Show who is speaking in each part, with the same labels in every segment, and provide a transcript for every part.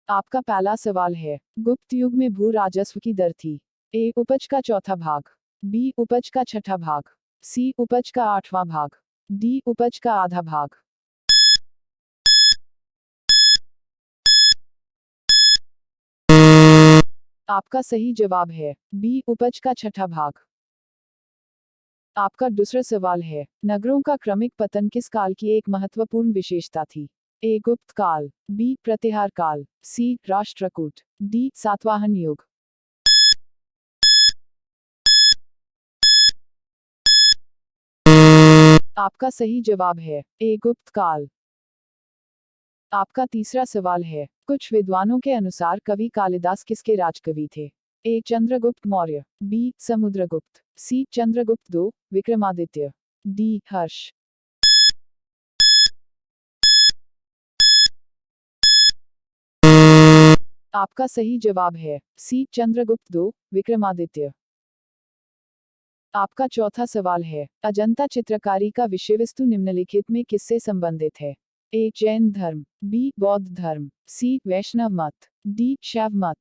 Speaker 1: आपका पहला सवाल है, गुप्त युग में भू राजस्व की दर थी। ए उपज का चौथा भाग, बी उपज का छठा भाग, सी उपज का आठवां भाग, डी उपज का आधा भाग। आपका सही जवाब है बी उपज का छठा भाग। आपका दूसरा सवाल है, नगरों का क्रमिक पतन किस काल की एक महत्वपूर्ण विशेषता थी। ए गुप्त काल, बी प्रतिहार काल, सी राष्ट्रकूट, डी सातवाहन युग। आपका सही जवाब है ए गुप्त काल। आपका तीसरा सवाल है, कुछ विद्वानों के अनुसार कवि कालिदास किसके राजकवि थे। ए चंद्रगुप्त मौर्य, बी समुद्रगुप्त, सी चंद्रगुप्त दो विक्रमादित्य, डी हर्ष। आपका सही जवाब है सी चंद्रगुप्त दो विक्रमादित्य। आपका चौथा सवाल है, अजंता चित्रकारी का विषय वस्तु निम्नलिखित में किससे संबंधित है। ए जैन धर्म, बी बौद्ध धर्म, सी वैष्णव मत, डी शैव मत।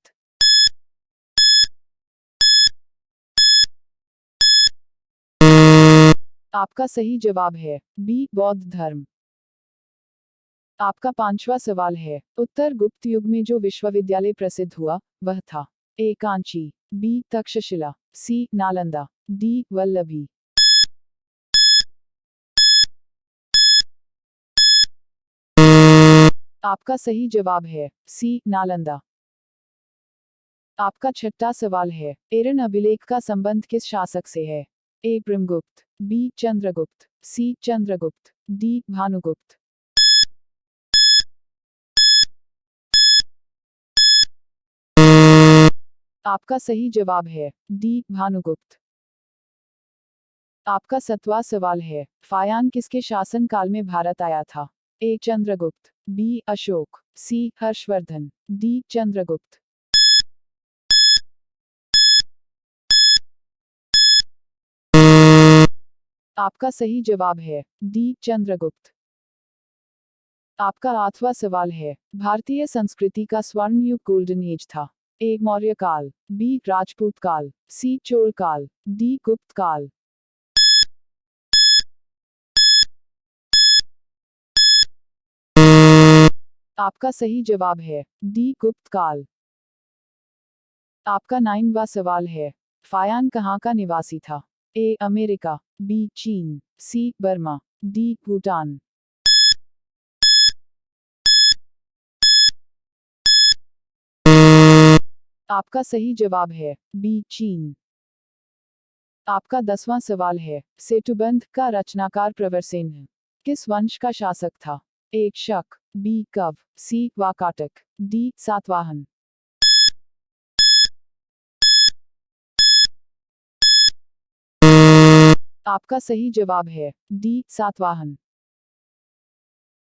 Speaker 1: आपका सही जवाब है बी बौद्ध धर्म। आपका पांचवा सवाल है, उत्तर गुप्त युग में जो विश्वविद्यालय प्रसिद्ध हुआ वह था। ए कांची, बी तक्षशिला, सी नालंदा, डी वल्लभी। आपका सही जवाब है सी नालंदा। आपका छठा सवाल है, एरन अभिलेख का संबंध किस शासक से है। ए ब्रह्मगुप्त, बी चंद्रगुप्त, सी चंद्रगुप्त, डी भानुगुप्त। आपका सही जवाब है डी भानुगुप्त। आपका सातवां सवाल है, फायान किसके शासन काल में भारत आया था। ए चंद्रगुप्त, बी अशोक, सी हर्षवर्धन, डी चंद्रगुप्त। आपका सही जवाब है डी चंद्रगुप्त। आपका आठवां सवाल है, भारतीय संस्कृति का स्वर्ण युग गोल्डन एज था। ए मौर्य काल, बी राजपूत काल, सी चोल काल, डी गुप्त काल। आपका सही जवाब है डी गुप्त काल। आपका 9वां सवाल है, फायान कहाँ का निवासी था। ए अमेरिका, बी चीन, सी बर्मा, डी भूटान। आपका सही जवाब है बी चीन। आपका 10वां सवाल है, सेतुबंध का रचनाकार प्रवरसेन किस वंश का शासक था। ए शक, बी कव, सी वाकाटक, डी सातवाहन। आपका सही जवाब है डी सातवाहन।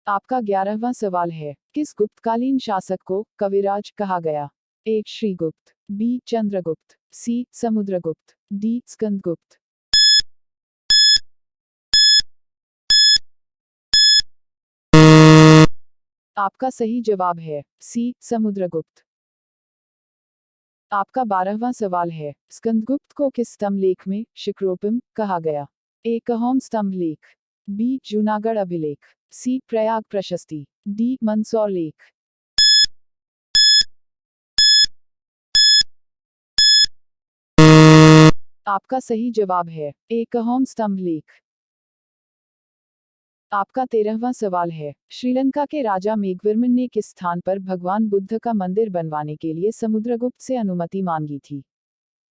Speaker 1: आपका 11वां सवाल है, किस गुप्तकालीन शासक को कविराज कहा गया। ए श्रीगुप्त, बी चंद्रगुप्त, सी समुद्रगुप्त, डी स्कंदगुप्त। आपका सही जवाब है सी समुद्रगुप्त। आपका 12वां सवाल है, स्कंदगुप्त को किस स्तंभ लेख में शिक्रोपिम कहा गया। ए कहोम स्तंभ लेख, बी जूनागढ़ अभिलेख, सी प्रयाग प्रशस्ति, डी मंदसौर लेख। आपका सही जवाब है ए कहोम स्तंभ लेख। आपका 13वां सवाल है, श्रीलंका के राजा मेघवर्मन ने किस स्थान पर भगवान बुद्ध का मंदिर बनवाने के लिए समुद्रगुप्त से अनुमति मांगी थी।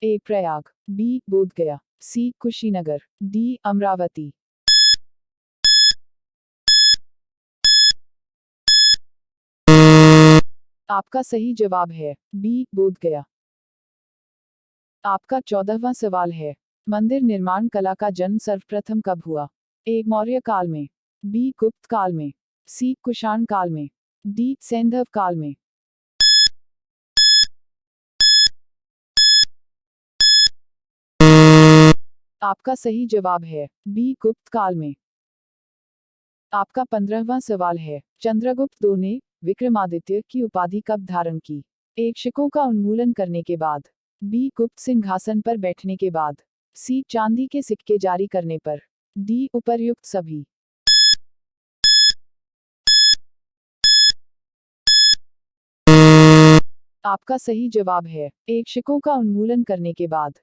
Speaker 1: ए प्रयाग, बी बोधगया, सी कुशीनगर, डी अमरावती। आपका सही जवाब है बी बोधगया। आपका 14वां सवाल है, मंदिर निर्माण कला का जन्म सर्वप्रथम कब हुआ। ए मौर्य काल में, बी गुप्त काल में, सी कुषाण काल में, डी सैंधव काल में। आपका सही जवाब है बी गुप्त काल में। आपका 15वां सवाल है, चंद्रगुप्त II ने विक्रमादित्य की उपाधि कब धारण की? ए शिकों का उन्मूलन करने के बाद, बी गुप्त सिंहासन पर बैठने के बाद, सी चांदी के सिक्के जारी करने पर, डी उपर्युक्त सभी। आपका सही जवाब है ए शिकों का उन्मूलन करने के बाद।